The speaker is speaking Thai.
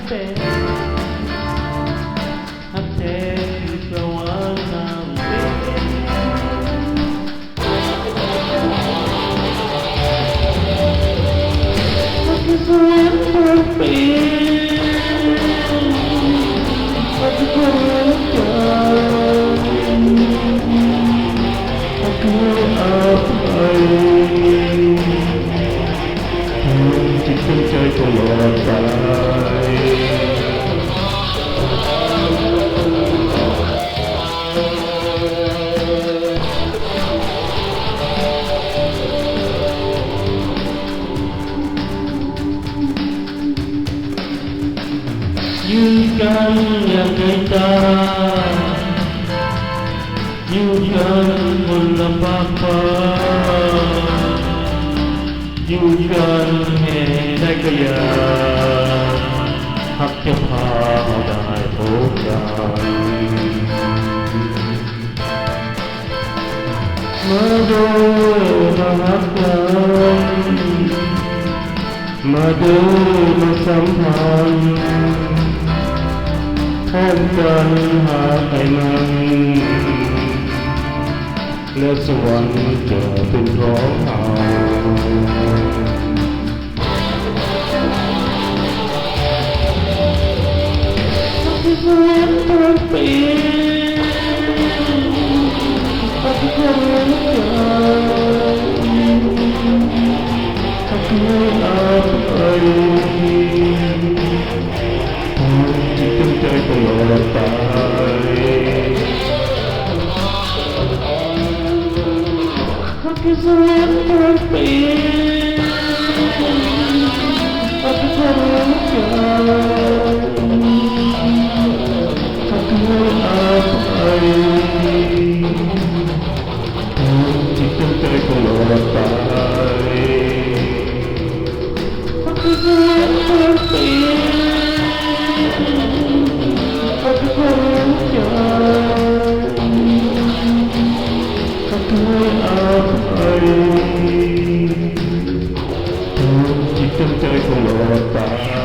เป็นฮักแท้คือสวรรค์น้ำเป็นฮักคือสวรรค์น้ำเป็นฮักคือความรักใจฮักคืออภัยจิตใจตลอดไปยืนกันอย่างในตายืนกันบนลำบากฟ้ายืนกันให้ได้ก็อยากหักจะพาได้พบกันมาดูมาหักกันมาดูมาสัมพันธ์พบกันหาไอ้มันและสวรรค์จะเป็นของเราที่สวรรค์ต้องเป็นฮักความรักใจฮักความอาภัยจิตตั้งใจตลอดไปฮักที่สวรรค์ต้องเป็นฮักความรักใจฮักความอาภัยจิตตั้งใจตลอดไปฮักที่สวรรค์ต้องเป็นฮักความรักใจฮักความอาภัยจิตตั้งใจตลอดไป